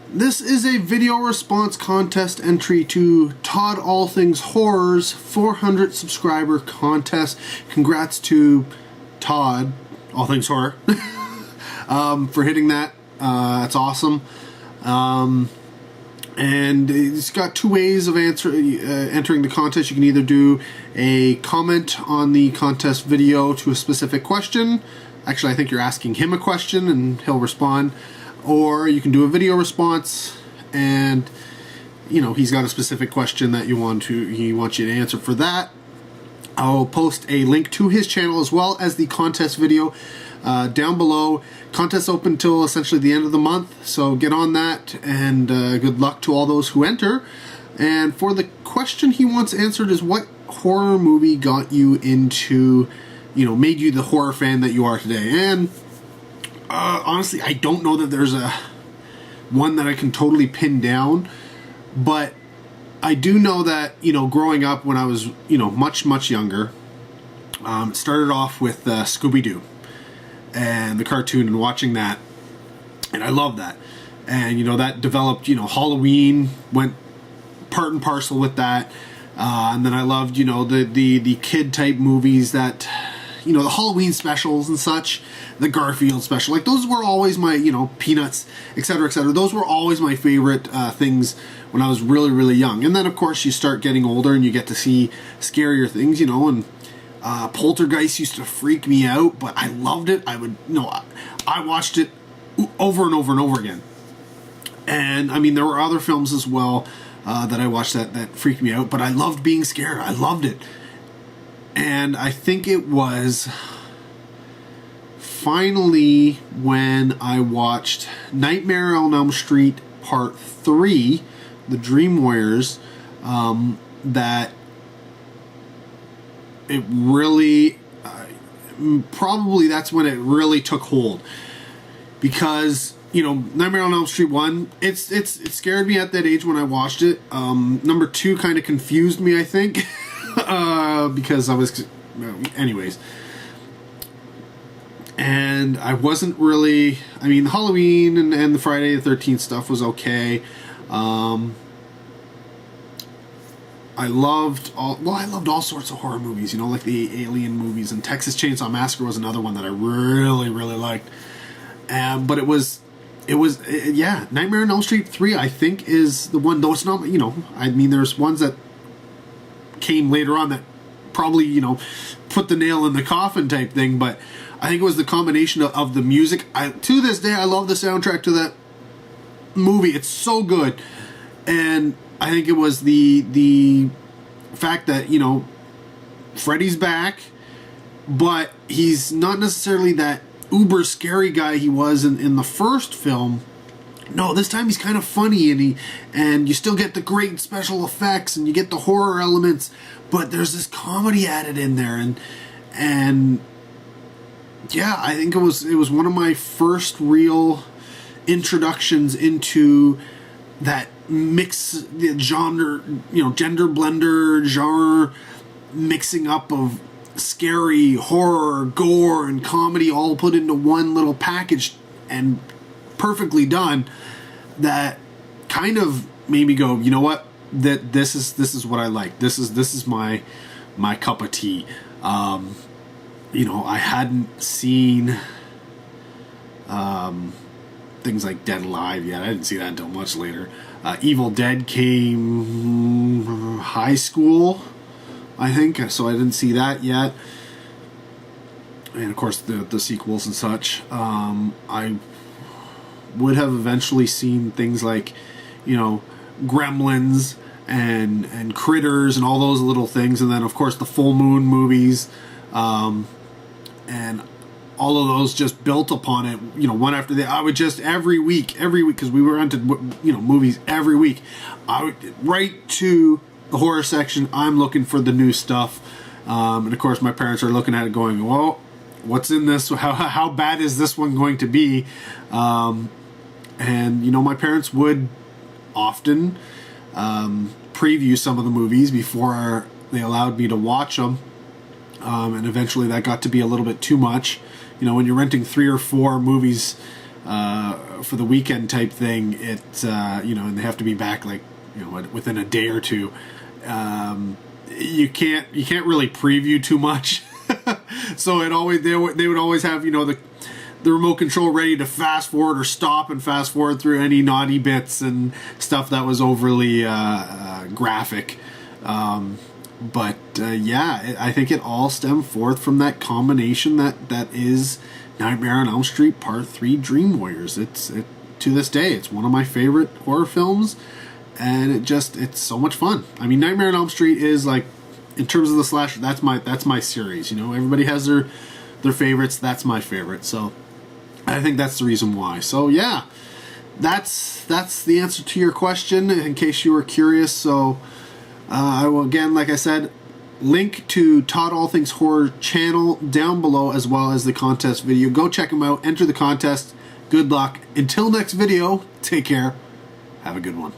This is a video response contest entry to Todd All Things Horror's 400 subscriber contest. Congrats to Todd All Things Horror for hitting that. That's awesome. And it's got two ways of entering the contest. You can either do a comment on the contest video to a specific question. Actually, I think you're asking him a question and he'll respond. Or you can do a video response and, you know, he's got a specific question that he wants you to answer for that. I'll post a link to his channel as well as the contest video down below. Contest open till essentially the end of the month, so get on that, and good luck to all those who enter. And for the question he wants answered is, what horror movie got you into, made you the horror fan that you are today? And honestly, I don't know that there's one that I can totally pin down, but I do know that, growing up when I was, much younger, it started off with Scooby-Doo and the cartoon and watching that, and I love that. And, that developed, Halloween went part and parcel with that, and then I loved, the kid-type movies that, the Halloween specials and such, the Garfield special, like those were always my, Peanuts, etc., etc. Those were always my favorite things when I was really, really young. And then, of course, you start getting older and you get to see scarier things, and Poltergeist used to freak me out, but I loved it. I watched it over and over and over again. And, I mean, there were other films as well that I watched that freaked me out, but I loved being scared. I loved it. And I think it was finally when I watched Nightmare on Elm Street Part 3, The Dream Warriors, that it really, probably that's when it really took hold. Because, Nightmare on Elm Street 1, it scared me at that age when I watched it. Number 2 kind of confused me, I think, because I was, anyways. And I wasn't really, the Halloween and the Friday the 13th stuff was okay. I loved all sorts of horror movies, like the Alien movies, and Texas Chainsaw Massacre was another one that I really, really liked. But it was Nightmare on Elm Street 3, I think, is the one, though it's not, there's ones that came later on that probably, put the nail in the coffin type thing, but I think it was the combination of the music. To this day, I love the soundtrack to that movie. It's so good. And I think it was the fact that, Freddy's back, but he's not necessarily that uber scary guy he was in the first film. No, this time he's kind of funny, and you still get the great special effects, and you get the horror elements, but there's this comedy added in there, and yeah, I think it was one of my first real introductions into that mix, the genre, gender blender genre mixing up of scary, horror, gore, and comedy all put into one little package and perfectly done. That kind of made me go, you know what? That this is what I like. This is my cup of tea. I hadn't seen things like Dead Alive yet. I didn't see that until much later. Evil Dead came high school, I think, so I didn't see that yet. And of course the sequels and such. I would have eventually seen things like, Gremlins and Critters and all those little things, and then of course the Full Moon movies, and all of those just built upon it, one after the other. I would just every week, because we were rented, movies every week. I would right to the horror section. I'm looking for the new stuff, and of course my parents are looking at it, going, "Well, what's in this? How bad is this one going to be?" And my parents would often preview some of the movies before they allowed me to watch them, and eventually that got to be a little bit too much. When you're renting 3 or 4 movies for the weekend type thing, you know, and they have to be back like, you know, within a day or two. You can't really preview too much. So they would always have, you know, the remote control ready to fast forward or stop and fast forward through any naughty bits and stuff that was overly graphic. Yeah, I think it all stemmed forth from that combination that is Nightmare on Elm Street Part 3 Dream Warriors. To this day, it's one of my favorite horror films, and it's so much fun. I mean, Nightmare on Elm Street is like, in terms of the slasher, that's my series. You know, everybody has their favorites. That's my favorite. So I think that's the reason why. So yeah, that's the answer to your question, in case you were curious. So I will, again, like I said, link to Todd All Things Horror channel down below, as well as the contest video. Go check them out. Enter the contest. Good luck. Until next video, take care. Have a good one.